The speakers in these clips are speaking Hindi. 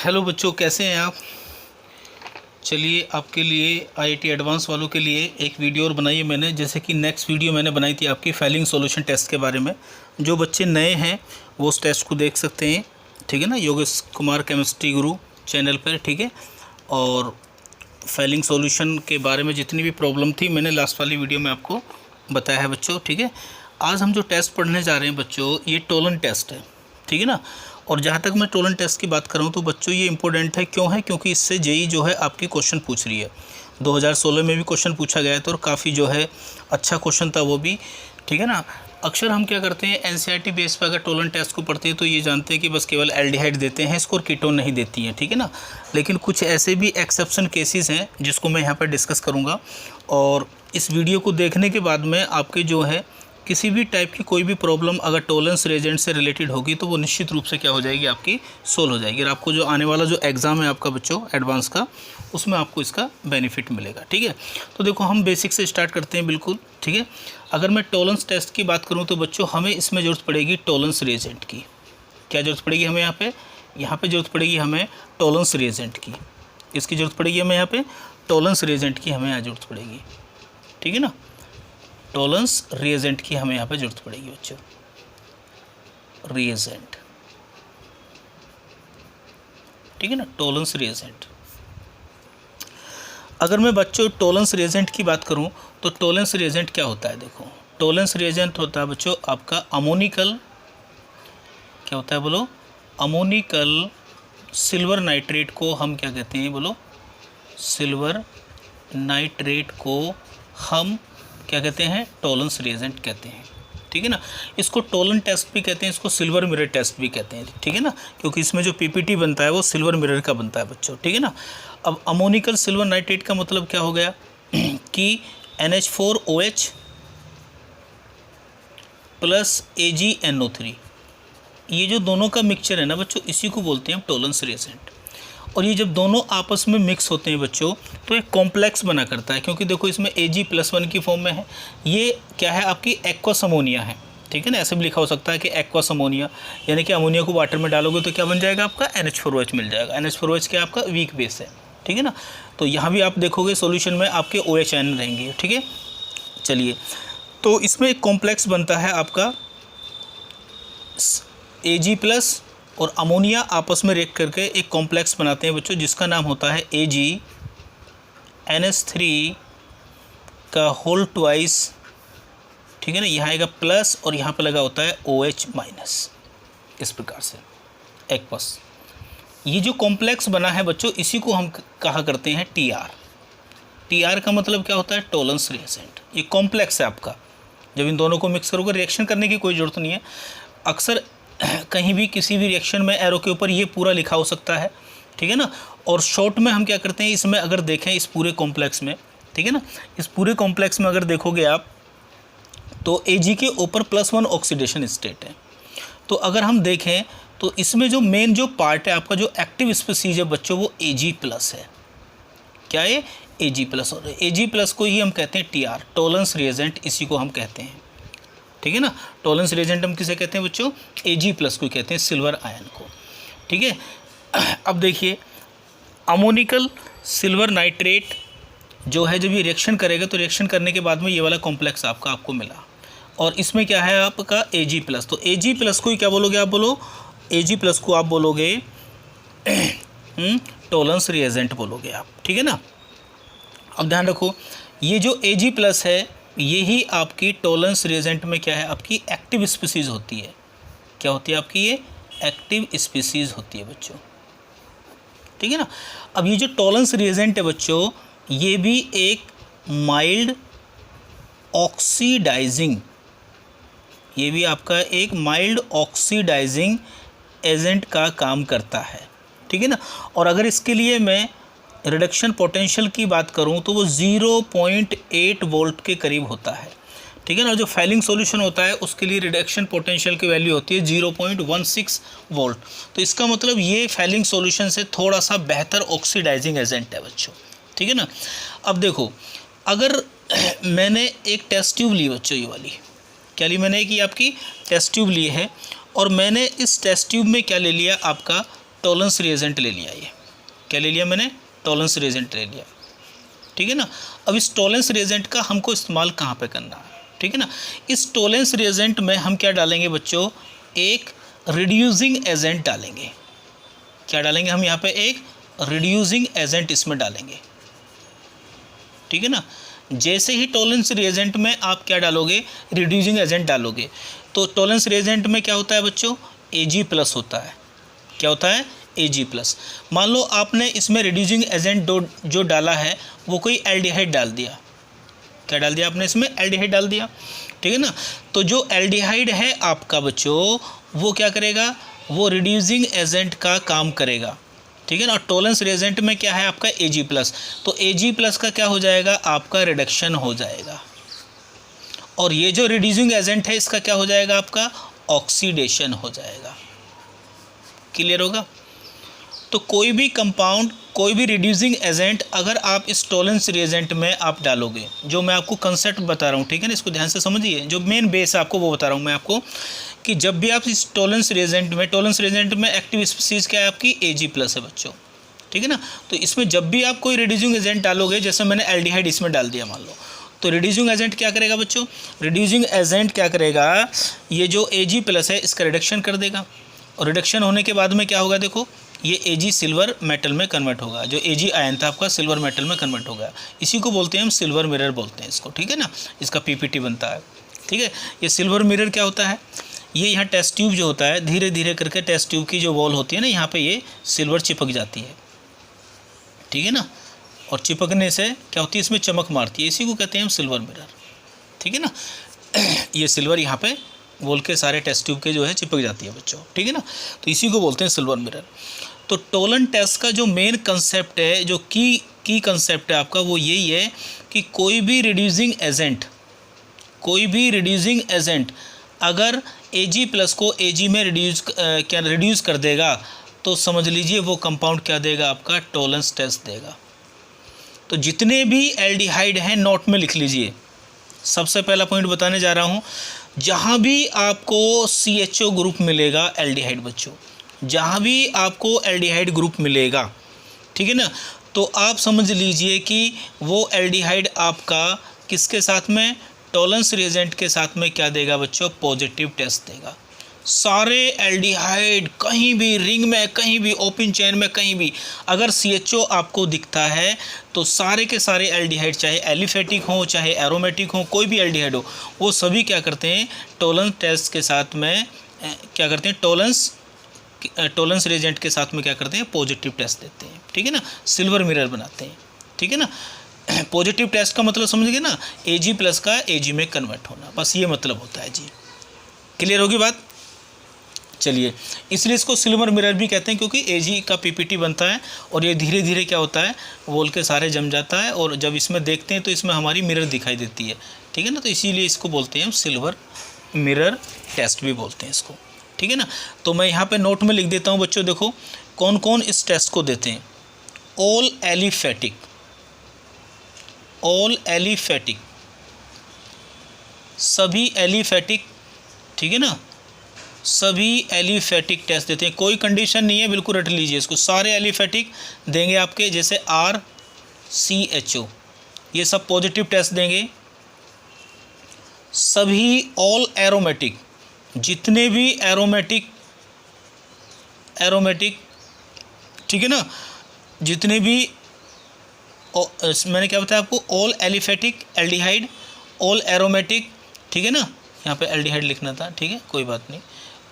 हेलो बच्चों, कैसे हैं आप। चलिए आपके लिए आईआईटी एडवांस वालों के लिए एक वीडियो और बनाई है मैंने। जैसे कि नेक्स्ट वीडियो मैंने बनाई थी आपकी फाइलिंग सॉल्यूशन टेस्ट के बारे में। जो बच्चे नए हैं वो उस टेस्ट को देख सकते हैं, ठीक है ना, योगेश कुमार केमिस्ट्री गुरु चैनल पर, ठीक है। और फाइलिंग सॉल्यूशन के बारे में जितनी भी प्रॉब्लम थी मैंने लास्ट वाली वीडियो में आपको बताया है बच्चों, ठीक है। आज हम जो टेस्ट पढ़ने जा रहे हैं बच्चों, ये टोलन टेस्ट है, ठीक है ना। और जहाँ तक मैं टोलन टेस्ट की बात कर रहा हूँ तो बच्चों ये इंपॉर्टेंट है। क्यों है? क्योंकि इससे जेई जो है आपकी क्वेश्चन पूछ रही है। 2016 में भी क्वेश्चन पूछा गया था और काफ़ी जो है अच्छा क्वेश्चन था वो भी, ठीक है ना। अक्सर हम क्या करते हैं, एनसीईआरटी बेस पर अगर टोलन टेस्ट को पढ़ते हैं तो ये जानते हैं कि बस केवल एल्डिहाइड देते हैं, इसको कीटोन नहीं देती हैं, ठीक है ना। लेकिन कुछ ऐसे भी एक्सेप्शन केसेस हैं जिसको मैं यहाँ पर डिस्कस करूँगा। और इस वीडियो को देखने के बाद में आपके जो है किसी भी टाइप की कोई भी प्रॉब्लम अगर टोलेंस रिएजेंट से रिलेटेड होगी तो वो निश्चित रूप से क्या हो जाएगी, आपकी सोल्व हो जाएगी। और आपको जो आने वाला जो एग्ज़ाम है आपका बच्चों एडवांस का, उसमें आपको इसका बेनिफिट मिलेगा, ठीक है। तो देखो हम बेसिक से स्टार्ट करते हैं, बिल्कुल, ठीक है। अगर मैं टोलेंस टेस्ट की बात करूँ तो बच्चों हमें इसमें ज़रूरत पड़ेगी टोलेंस रिएजेंट की। क्या ज़रूरत पड़ेगी हमें यहाँ पे ज़रूरत पड़ेगी हमें टोलेंस रिएजेंट की। इसकी ज़रूरत पड़ेगी हमें यहाँ पे टोलेंस रिएजेंट की, हमें यहाँ ज़रूरत पड़ेगी, ठीक है ना। टोलेंस रिएजेंट की हमें यहाँ पे जरूरत पड़ेगी बच्चों, रिएजेंट, ठीक है ना, टोलेंस रिएजेंट। अगर मैं बच्चों टोलेंस रिएजेंट की बात करूं तो टोलेंस रिएजेंट क्या होता है, देखो टोलेंस रिएजेंट होता है बच्चों आपका अमोनिकल, क्या होता है बोलो, अमोनिकल सिल्वर नाइट्रेट को हम क्या कहते हैं बोलो, सिल्वर नाइट्रेट को हम क्या कहते हैं, टोलेंस रिएजेंट कहते हैं, ठीक है ना। इसको टोलन टेस्ट भी कहते हैं, इसको सिल्वर मिरर टेस्ट भी कहते हैं, ठीक है ना, क्योंकि इसमें जो पीपीटी बनता है वो सिल्वर मिरर का बनता है बच्चों, ठीक है ना। अब अमोनिकल सिल्वर नाइट्रेट का मतलब क्या हो गया कि NH4OH प्लस AgNO3, ये जो दोनों का मिक्सचर है ना बच्चों, इसी को बोलते हैं टोलेंस रिएजेंट। और ये जब दोनों आपस में मिक्स होते हैं बच्चों तो एक कॉम्प्लेक्स बना करता है, क्योंकि देखो इसमें Ag+1 की फॉर्म में है। ये क्या है, आपकी एक्वस अमोनिया है, ठीक है ना। ऐसे भी लिखा हो सकता है कि एक्वस अमोनिया, यानी कि अमोनिया को वाटर में डालोगे तो क्या बन जाएगा, आपका NH4OH मिल जाएगा। NH4OH क्या आपका वीक बेस है, ठीक है ना। तो यहाँ भी आप देखोगे सोल्यूशन में आपके OH रहेंगे, ठीक है। चलिए, तो इसमें एक कॉम्प्लेक्स बनता है आपका Ag+ और अमोनिया आपस में रिएक्ट करके एक कॉम्प्लेक्स बनाते हैं बच्चों, जिसका नाम होता है AgNH3 का होल ट्वाइस, ठीक है ना। यहाँ आएगा प्लस और यहाँ पे लगा होता है OH-, इस प्रकार से एक्वस। ये जो कॉम्प्लेक्स बना है बच्चों, इसी को हम कहा करते हैं TR का मतलब क्या होता है, टोलेंस रिएजेंट। ये कॉम्प्लेक्स है आपका, जब इन दोनों को मिक्स करोगे रिएक्शन करने की कोई ज़रूरत नहीं है। अक्सर कहीं भी किसी भी रिएक्शन में एरो के ऊपर ये पूरा लिखा हो सकता है, ठीक है ना। और शॉर्ट में हम क्या करते हैं, इसमें अगर देखें इस पूरे कॉम्प्लेक्स में, ठीक है ना, इस पूरे कॉम्प्लेक्स में अगर देखोगे आप तो Ag के ऊपर +1 ऑक्सीडेशन स्टेट है। तो अगर हम देखें तो इसमें जो मेन जो पार्ट है आपका, जो एक्टिव स्पीसीज है बच्चों, वो Ag+ है। क्या है, Ag+, और Ag+ को ही हम कहते हैं TR, टोलेंस रिएजेंट, इसी को हम कहते हैं, ठीक है ना। टोलेंस रिएजेंट हम किसे कहते हैं बच्चों, Ag+ को कहते हैं, सिल्वर आयन को, ठीक है। अब देखिए अमोनिकल सिल्वर नाइट्रेट जो है, जब ये रिएक्शन करेगा तो रिएक्शन करने के बाद में ये वाला कॉम्प्लेक्स आपको मिला, और इसमें क्या है आपका Ag+। तो Ag+ को ही क्या बोलोगे आप, बोलो Ag+ को आप बोलोगे टोलेंस रिएजेंट बोलोगे आप, ठीक है ना। अब ध्यान रखो, ये जो Ag+ है यही आपकी टोलेंस रिएजेंट में क्या है, आपकी एक्टिव स्पीसीज होती है। क्या होती है आपकी, ये एक्टिव स्पीसीज होती है बच्चों, ठीक है ना। अब ये जो टोलेंस रिएजेंट है बच्चों, ये भी एक माइल्ड ऑक्सीडाइजिंग, ये भी आपका एक माइल्ड ऑक्सीडाइजिंग एजेंट का काम करता है, ठीक है ना। और अगर इसके लिए मैं रिडक्शन पोटेंशियल की बात करूं तो वो 0.8 वोल्ट के करीब होता है, ठीक है ना। जो फाइलिंग सॉल्यूशन होता है उसके लिए रिडक्शन पोटेंशियल की वैल्यू होती है 0.16 वोल्ट। तो इसका मतलब ये फाइलिंग सॉल्यूशन से थोड़ा सा बेहतर ऑक्सीडाइजिंग एजेंट है बच्चों, ठीक है ना। अब देखो, अगर मैंने एक टेस्ट ट्यूब ली बच्चों, ये वाली क्या ली मैंने, कि आपकी टेस्ट ट्यूब ली है, और मैंने इस टेस्ट ट्यूब में क्या ले लिया, आपका टॉलरेंस रिएजेंट ले लिया। ये क्या ले लिया मैंने? टॉलरेंस रिएजेंट ले लिया, ठीक है ना। अब इस टॉलरेंस रिएजेंट का हमको इस्तेमाल कहाँ पे करना है, ठीक है ना। इस टॉलरेंस रिएजेंट में हम क्या डालेंगे बच्चों? एक रिड्यूसिंग एजेंट डालेंगे। क्या डालेंगे हम यहाँ पे? एक रिड्यूसिंग एजेंट इसमें डालेंगे, ठीक है ना। जैसे ही टॉलरेंस रिएजेंट में आप क्या डालोगे? रिड्यूसिंग एजेंट डालोगे, तो टॉलरेंस रिएजेंट में क्या होता है बच्चों? Ag+ होता है। क्या होता है? Ag+। मान लो आपने इसमें रिड्यूसिंग एजेंट जो डाला है वो कोई एल्डिहाइड डाल दिया। क्या डाल दिया आपने इसमें? एल्डिहाइड डाल दिया, ठीक है ना। तो जो एल्डिहाइड है आपका बच्चों वो क्या करेगा? वो रिड्यूसिंग एजेंट का काम करेगा, ठीक है ना। और टॉलरेंस रिएजेंट में क्या है आपका? Ag+। तो Ag+ का क्या हो जाएगा? आपका रिडक्शन हो जाएगा। और ये जो रिड्यूसिंग एजेंट है इसका क्या हो जाएगा? आपका ऑक्सीडेशन हो जाएगा। क्लियर होगा? तो कोई भी कंपाउंड, कोई भी रिड्यूसिंग एजेंट अगर आप इस टॉलरेंस रिएजेंट में आप डालोगे, जो मैं आपको कंसेप्ट बता रहा हूँ, ठीक है ना, इसको ध्यान से समझिए। जो मेन बेस है आपको वो बता रहा हूँ मैं आपको, कि जब भी आप इस टॉलरेंस रिएजेंट में एक्टिव स्पीसीज क्या है आपकी? Ag+ है बच्चों, ठीक है ना। तो इसमें जब भी आप कोई रिड्यूसिंग एजेंट डालोगे, जैसे मैंने एल्डिहाइड इसमें डाल दिया मान लो, तो रिड्यूसिंग एजेंट क्या करेगा बच्चों? रिड्यूसिंग एजेंट क्या करेगा? ये जो Ag+ है इसका रिडक्शन कर देगा। और रिडक्शन होने के बाद में क्या होगा? देखो, ये Ag सिल्वर मेटल में कन्वर्ट होगा। जो Ag आयन था आपका सिल्वर मेटल में कन्वर्ट होगा। इसी को बोलते हैं हम सिल्वर मिरर बोलते हैं इसको, ठीक है ना। इसका PPT बनता है, ठीक है। ये सिल्वर मिरर क्या होता है? ये यहाँ टेस्ट ट्यूब जो होता है, धीरे धीरे करके टेस्ट ट्यूब की जो वॉल होती है ना, यहाँ पे ये सिल्वर चिपक जाती है, ठीक है ना। और चिपकने से क्या होती है? इसमें चमक मारती है। इसी को कहते हैं हम सिल्वर मिरर, ठीक है ना। ये सिल्वर यहाँ पे वॉल के सारे टेस्ट ट्यूब के जो है चिपक जाती है बच्चों, ठीक है ना। तो इसी को बोलते हैं सिल्वर मिरर। तो टोलन टेस्ट का जो मेन कंसेप्ट है, जो की कंसेप्ट है आपका, वो यही है कि कोई भी रिड्यूसिंग एजेंट अगर Ag+ को Ag में रिड्यूस कर देगा, तो समझ लीजिए वो कंपाउंड क्या देगा? आपका टॉलरेंस टेस्ट देगा। तो जितने भी एल्डिहाइड हैं नोट में लिख लीजिए। सबसे पहला पॉइंट बताने जा रहा हूँ, जहाँ भी आपको CHO ग्रुप मिलेगा एल्डिहाइड बच्चों, जहाँ भी आपको एल्डिहाइड ग्रुप मिलेगा, ठीक है ना, तो आप समझ लीजिए कि वो एल्डिहाइड आपका किसके साथ में? टॉलरेंस रिएजेंट के साथ में क्या देगा बच्चों? पॉजिटिव टेस्ट देगा। सारे एल्डिहाइड कहीं भी रिंग में, कहीं भी ओपन चेन में, कहीं भी अगर CHO आपको दिखता है, तो सारे के सारे एल्डिहाइड, चाहे एलिफेटिक हो चाहे एरोमेटिक हो, कोई भी एल्डिहाइड हो, वो सभी क्या करते हैं? टॉलरेंस टेस्ट के साथ में क्या करते हैं? टॉलरेंस रिएजेंट के साथ में क्या करते हैं? पॉजिटिव टेस्ट देते हैं, ठीक है ना। सिल्वर मिरर बनाते हैं, ठीक है ना। पॉजिटिव टेस्ट का मतलब समझ गए ना? Ag+ का Ag में कन्वर्ट होना, बस ये मतलब होता है जी। क्लियर होगी बात? चलिए, इसलिए इसको सिल्वर मिरर भी कहते हैं, क्योंकि Ag का PPT बनता है और ये धीरे धीरे क्या होता है? वॉल के सारे जम जाता है, और जब इसमें देखते हैं तो इसमें हमारी मिरर दिखाई देती है, ठीक है ना। तो इसीलिए इसको बोलते हैं हम सिल्वर मिरर टेस्ट भी बोलते हैं इसको, ठीक है ना। तो मैं यहाँ पे नोट में लिख देता हूँ बच्चों, देखो कौन कौन इस टेस्ट को देते हैं। ऑल एलिफेटिक, सभी एलिफेटिक, ठीक है ना, सभी एलिफेटिक टेस्ट देते हैं। कोई कंडीशन नहीं है, बिल्कुल रट लीजिए इसको। सारे एलिफेटिक देंगे आपके, जैसे RCHO, ये सब पॉजिटिव टेस्ट देंगे। सभी ऑल एरोमेटिक, जितने भी एरोमेटिक, ठीक है ना, जितने भी मैंने क्या बताया आपको? All aliphatic aldehyde, all aromatic, ठीक है ना। यहाँ पे एल्डिहाइड लिखना था, ठीक है, कोई बात नहीं।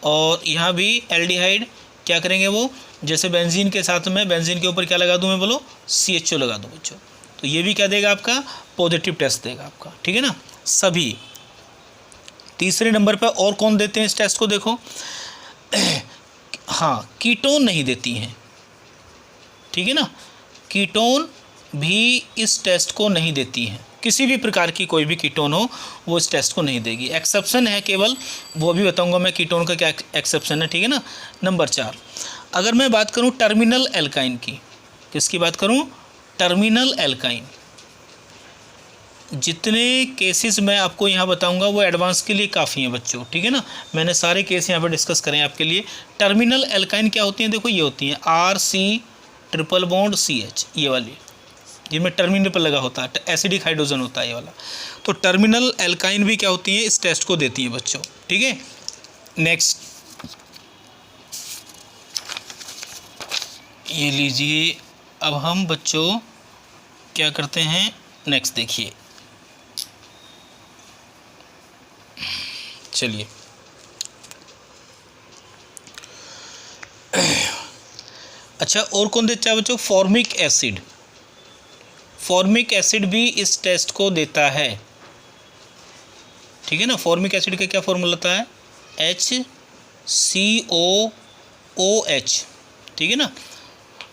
और यहाँ भी एल्डिहाइड क्या करेंगे? वो जैसे बेंजीन के साथ में, बेंजीन के ऊपर क्या लगा दूँ मैं? बोलो, CHO लगा दूँ बच्चों। तो ये भी क्या देगा आपका? पॉजिटिव टेस्ट देगा आपका, ठीक है ना, सभी। तीसरे नंबर पर और कौन देते हैं इस टेस्ट को? देखो, हाँ, कीटोन नहीं देती हैं, ठीक है ना। कीटोन भी इस टेस्ट को नहीं देती हैं। किसी भी प्रकार की कोई भी कीटोन हो, वो इस टेस्ट को नहीं देगी। एक्सेप्शन है केवल, वो भी बताऊंगा मैं कीटोन का क्या एक्सेप्शन है, ठीक है ना। नंबर 4, अगर मैं बात करूं टर्मिनल एल्काइन की, किसकी बात करूं? Terminal alkyne. जितने केसेस मैं आपको यहाँ बताऊंगा वो एडवांस के लिए काफ़ी हैं बच्चों, ठीक है ना। मैंने सारे केस यहाँ पर डिस्कस करें आपके लिए। टर्मिनल एल्काइन क्या होती हैं, देखो ये होती हैं RC ट्रिपल बॉन्ड CH, ये वाली जिनमें टर्मिनल पर लगा होता है, एसिडिक हाइड्रोजन होता है ये वाला। तो टर्मिनल एल्काइन भी क्या होती हैं, इस टेस्ट को देती हैं बच्चों, ठीक है। नेक्स्ट ये लीजिए, अब हम बच्चों क्या करते हैं, नेक्स्ट देखिए। चलिए अच्छा, और कौन देता है बच्चों, फॉर्मिक एसिड। फॉर्मिक एसिड भी इस टेस्ट को देता है, ठीक है ना। फॉर्मिक एसिड का क्या फॉर्मूला होता है, HCOOH, ठीक है ना।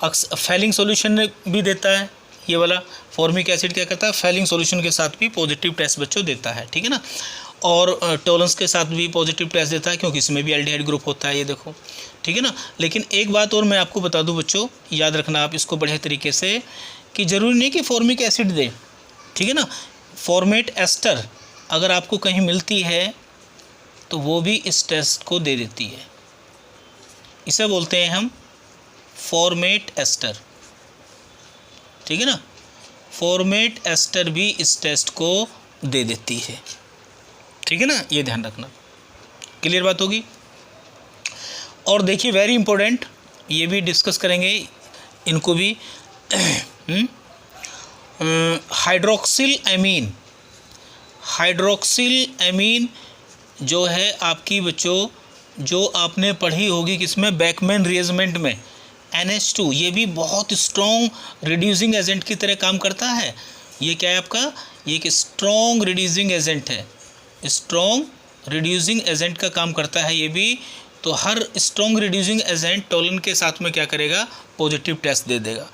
फैलिंग सॉल्यूशन भी देता है ये वाला। फॉर्मिक एसिड क्या करता है, फैलिंग सॉल्यूशन के साथ भी पॉजिटिव टेस्ट बच्चों देता है, ठीक है ना। और टोलेंस के साथ भी पॉजिटिव टेस्ट देता है, क्योंकि इसमें भी एल्डिहाइड ग्रुप होता है, ये देखो, ठीक है ना। लेकिन एक बात और मैं आपको बता दूं बच्चों, याद रखना आप इसको बढ़िया तरीके से, कि ज़रूरी नहीं कि फॉर्मिक एसिड दे, ठीक है ना। फॉर्मेट एस्टर अगर आपको कहीं मिलती है तो वो भी इस टेस्ट को दे देती है। इसे बोलते हैं हम फॉर्मेट एस्टर, ठीक है ना। फॉर्मेट एस्टर भी इस टेस्ट को दे देती है, ठीक है ना, ये ध्यान रखना। क्लियर बात होगी। और देखिए वेरी इंपॉर्टेंट, ये भी डिस्कस करेंगे इनको भी। हाइड्रोक्सिल एमीन, हाइड्रोक्सिल एमीन जो है आपकी बच्चों, जो आपने पढ़ी होगी किसमें, बैकमैन रिएजमेंट में, NH2, ये भी बहुत स्ट्रॉन्ग रिड्यूसिंग एजेंट की तरह काम करता है। ये क्या है आपका, ये एक स्ट्रॉन्ग रिड्यूसिंग एजेंट है, स्ट्रॉन्ग रिड्यूसिंग एजेंट का काम करता है ये भी। तो हर स्ट्रॉन्ग रिड्यूसिंग एजेंट टोलन के साथ में क्या करेगा, पॉजिटिव टेस्ट दे देगा।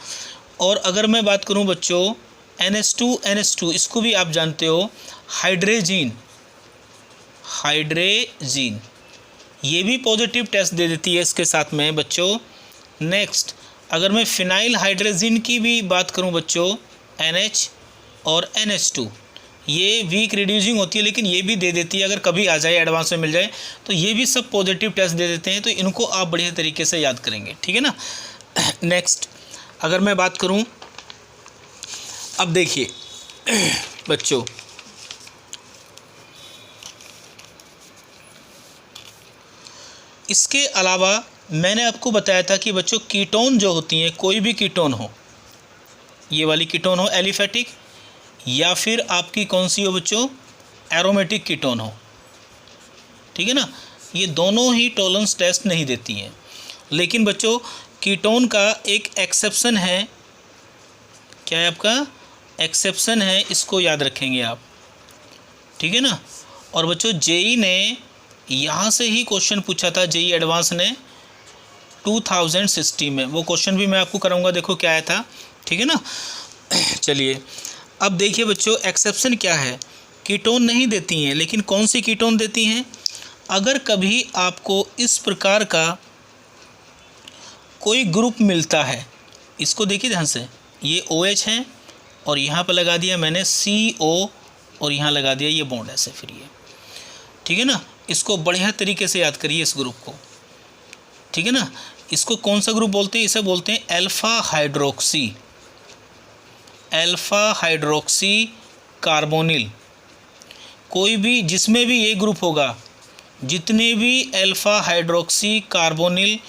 और अगर मैं बात करूं बच्चों NH2, इसको भी आप जानते हो, हाइड्रेजीन, हाइड्रेजीन ये भी पॉजिटिव टेस्ट दे देती है इसके साथ में बच्चों। नेक्स्ट अगर मैं फिनाइल हाइड्रेजीन की भी बात करूं बच्चों, NH और NH2 ये वीक रिड्यूसिंग होती है, लेकिन ये भी दे देती है, अगर कभी आ जाए एडवांस में मिल जाए तो ये भी सब पॉजिटिव टेस्ट दे देते हैं। तो इनको आप बढ़िया तरीके से याद करेंगे, ठीक है ना। नेक्स्ट अगर मैं बात करूं, अब देखिए बच्चों, इसके अलावा मैंने आपको बताया था कि बच्चों कीटोन जो होती हैं, कोई भी कीटोन हो, ये वाली कीटोन हो एलिफेटिक, या फिर आपकी कौन सी हो बच्चों, एरोमेटिक कीटोन हो, ठीक है ना, ये दोनों ही टॉलरेंस टेस्ट नहीं देती हैं। लेकिन बच्चों कीटोन का एक एक्सेप्शन है, क्या है आपका, एक्सेप्शन है, इसको याद रखेंगे आप, ठीक है ना। और बच्चों जेई ने यहाँ से ही क्वेश्चन पूछा था, जेई एडवांस ने 2016 में, वो क्वेश्चन भी मैं आपको कराऊंगा, देखो क्या आया था, ठीक है ना। चलिए अब देखिए बच्चों एक्सेप्शन क्या है, कीटोन नहीं देती हैं, लेकिन कौन सी कीटोन देती हैं, अगर कभी आपको इस प्रकार का कोई ग्रुप मिलता है, इसको देखिए ध्यान से, ये OH है और यहाँ पर लगा दिया मैंने CO और यहाँ लगा दिया ये बॉन्ड ऐसे, फिर ये, ठीक है ना। इसको बढ़िया तरीके से याद करिए इस ग्रुप को, ठीक है ना। इसको कौन सा ग्रुप बोलते हैं, इसे बोलते हैं alpha hydroxy, alpha hydroxy carbonyl. कोई भी जिसमें भी ये ग्रुप होगा, जितने भी अल्फा हाइड्रोक्सी कार्बोनिल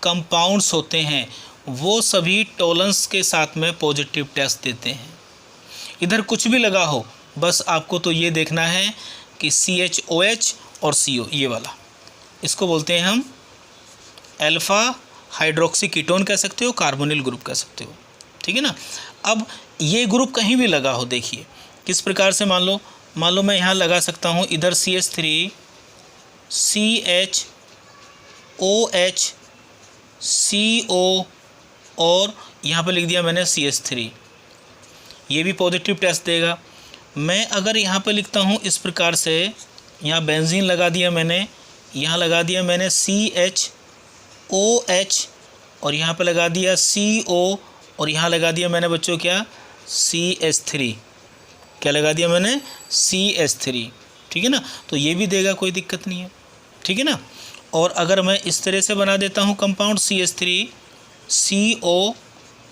कंपाउंड्स होते हैं वो सभी टॉलरेंस के साथ में पॉजिटिव टेस्ट देते हैं। इधर कुछ भी लगा हो, बस आपको तो ये देखना है कि CHOH और CO, ये वाला, इसको बोलते हैं हम अल्फा हाइड्रोक्सी कीटोन कह सकते हो, कार्बोनिल ग्रुप कह सकते हो, ठीक है ना। अब ये ग्रुप कहीं भी लगा हो, देखिए किस प्रकार से, मान लो मैं यहाँ लगा सकता हूँ, इधर CH3 CHOH CO और यहाँ पर लिख दिया मैंने CH3, ये भी पॉजिटिव टेस्ट देगा। मैं अगर यहाँ पर लिखता हूँ इस प्रकार से, यहाँ बेंजीन लगा दिया मैंने, यहाँ लगा दिया मैंने CHOH और यहाँ पर लगा दिया CO और यहाँ लगा दिया मैंने बच्चों क्या, CH3, क्या लगा दिया मैंने, CH3, ठीक है ना। तो ये भी देगा, कोई दिक्कत नहीं है, ठीक है ना। और अगर मैं इस तरह से बना देता हूँ कंपाउंड CH3 CO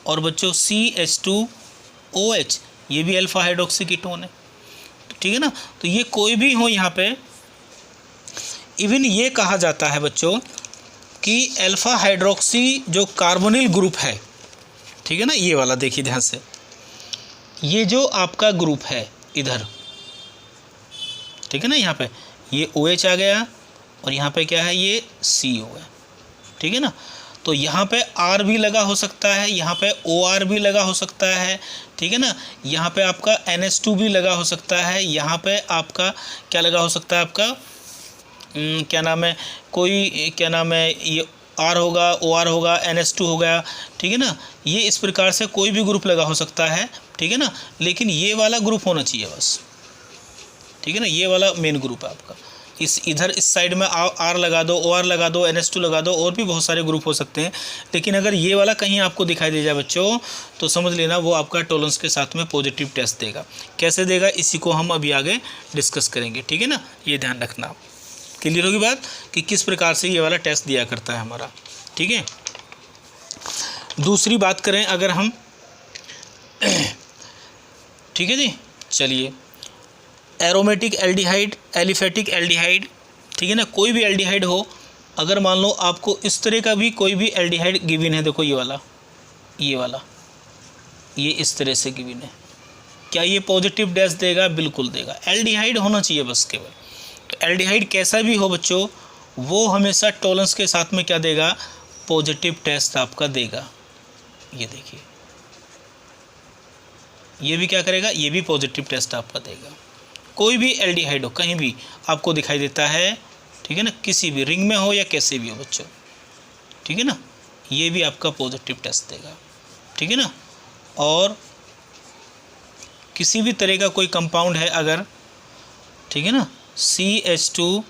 और बच्चों CH2OH, ये भी अल्फा हाइड्रोक्सी कीटोन है, ठीक है ना। तो ये कोई भी हो यहाँ पे, इवन ये कहा जाता है बच्चों कि अल्फा हाइड्रोक्सी जो कार्बोनिल ग्रुप है, ठीक है ना, ये वाला देखिए ध्यान से, ये जो आपका ग्रुप है इधर, ठीक है ना, यहाँ पे ये OH आ गया और यहाँ पे क्या है, ये CO है, ठीक है ना। तो यहाँ पे R भी लगा हो सकता है, यहाँ पे OR भी लगा हो सकता है, ठीक है ना। यहाँ पे आपका NH2 भी लगा हो सकता है, यहाँ पे आपका क्या लगा हो सकता है, आपका क्या नाम है, कोई क्या नाम है, ये R होगा, OR होगा, NH2 हो गया, ठीक है ना। ये इस प्रकार से कोई भी ग्रुप लगा हो सकता है, ठीक है ना, लेकिन ये वाला ग्रुप होना चाहिए बस, ठीक है ना। ये वाला मेन ग्रुप है आपका। इस इधर इस साइड में R लगा दो, OR लगा दो, NH2 लगा दो, और भी बहुत सारे ग्रुप हो सकते हैं, लेकिन अगर ये वाला कहीं आपको दिखाई दे जाए बच्चों, तो समझ लेना वो आपका टॉलरेंस के साथ में पॉजिटिव टेस्ट देगा। कैसे देगा इसी को हम अभी आगे डिस्कस करेंगे, ठीक है ना। ये ध्यान रखना, क्लियर होगी बात कि किस प्रकार से ये वाला टेस्ट दिया करता है हमारा, ठीक है। दूसरी बात करें अगर हम, ठीक है जी, चलिए, एरोमेटिक एल्डिहाइड, एलिफेटिक एल्डिहाइड, ठीक है ना, कोई भी एल्डिहाइड हो, अगर मान लो आपको इस तरह का भी कोई भी एल्डिहाइड गिवन है, देखो ये वाला, ये इस तरह से गिवन है, क्या ये पॉजिटिव डैश देगा? बिल्कुल देगा। एल्डिहाइड होना चाहिए बस केवल। तो एल्डिहाइड कैसा भी हो बच्चों, वो हमेशा टॉलरेंस के साथ में क्या देगा, पॉजिटिव टेस्ट आपका देगा। ये देखिए, ये भी क्या करेगा, ये भी पॉजिटिव टेस्ट आपका देगा। कोई भी एल्डिहाइड हो, कहीं भी आपको दिखाई देता है, ठीक है ना, किसी भी रिंग में हो या कैसे भी हो बच्चों, ठीक है ना, ये भी आपका पॉजिटिव टेस्ट देगा, ठीक है ना। और किसी भी तरह का कोई कंपाउंड है अगर, ठीक है ना, CH2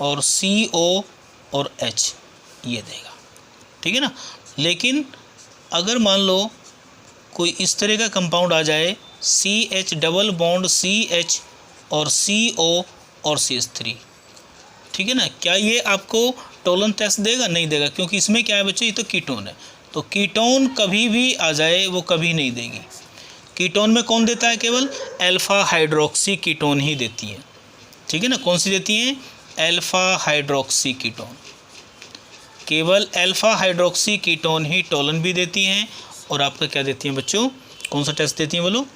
और CO और H, ये देगा, ठीक है ना। लेकिन अगर मान लो कोई इस तरह का कंपाउंड आ जाए, CH डबल बॉन्ड CH और CO और CH3, ठीक है ना, क्या ये आपको टॉलरेंस टेस्ट देगा? नहीं देगा, क्योंकि इसमें क्या है बच्चों, ये तो कीटोन है। तो कीटोन कभी भी आ जाए वो कभी नहीं देगी। कीटोन में कौन देता है? केवल अल्फा हाइड्रोक्सी कीटोन ही देती है, ठीक है ना। कौन सी देती हैं? Alpha hydroxy ketone. केवल अल्फा हाइड्रोक्सी कीटोन ही टॉलरेंस भी देती हैं और आपका क्या देती हैं बच्चों, कौन सा टेस्ट देती हैं बोलो,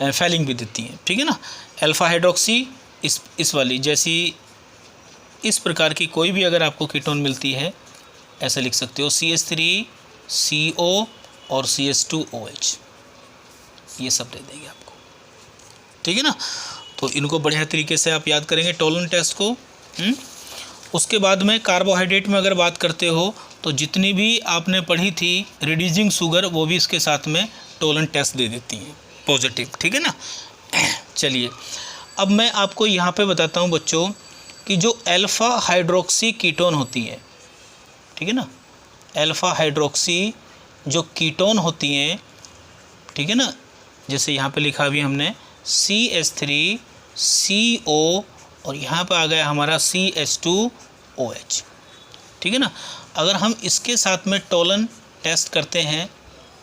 फैलिंग भी देती हैं, ठीक है ना। अल्फा हाइड्रोक्सी इस वाली जैसी, इस प्रकार की कोई भी अगर आपको कीटोन मिलती है, ऐसा लिख सकते हो CH3 CO और CH2OH, ये सब दे देंगे आपको, ठीक है ना। तो इनको बढ़िया तरीके से आप याद करेंगे टॉलरेंस टेस्ट को। उसके बाद में कार्बोहाइड्रेट में अगर बात करते हो तो जितनी भी आपने पढ़ी थी रिड्यूसिंग शुगर, वो भी इसके साथ में टॉलरेंस टेस्ट दे देती हैं पॉजिटिव, ठीक है ना। चलिए, अब मैं आपको यहाँ पे बताता हूँ बच्चों कि जो अल्फा हाइड्रोक्सी कीटोन होती है, ठीक है ना, अल्फा हाइड्रोक्सी जो कीटोन होती हैं, ठीक है ना, जैसे यहाँ पे लिखा भी हमने CH3 CO और यहाँ पे आ गया हमारा CH2OH, ठीक है ना। अगर हम इसके साथ में टॉलरेंस टेस्ट करते हैं,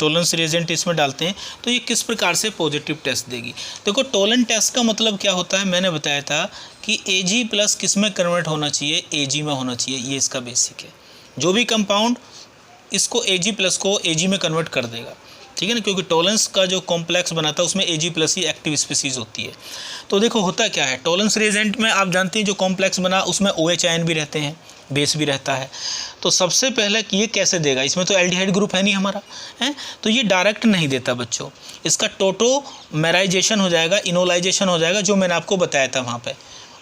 टॉलरेंस रिएजेंट इसमें डालते हैं, तो ये किस प्रकार से पॉजिटिव टेस्ट देगी। देखो, टॉलरेंस टेस्ट का मतलब क्या होता है, मैंने बताया था कि Ag प्लस किस में कन्वर्ट होना चाहिए, Ag में होना चाहिए, ये इसका बेसिक है। जो भी कंपाउंड इसको Ag प्लस को Ag में कन्वर्ट कर देगा, ठीक है ना, क्योंकि टॉलरेंस का जो कॉम्प्लेक्स बनाता है उसमें Ag प्लस ही एक्टिव स्पीसीज होती है। तो देखो होता क्या है, टॉलरेंस रिएजेंट में आप जानते हैं जो कॉम्प्लेक्स बना उसमें OH आयन भी रहते हैं, बेस भी रहता है। तो सबसे पहले ये कैसे देगा, इसमें तो एल्डिहाइड ग्रुप है नहीं हमारा, है, तो ये डायरेक्ट नहीं देता बच्चों, इसका टोटोमेराइजेशन हो जाएगा, इनोलाइजेशन हो जाएगा, जो मैंने आपको बताया था वहाँ पे।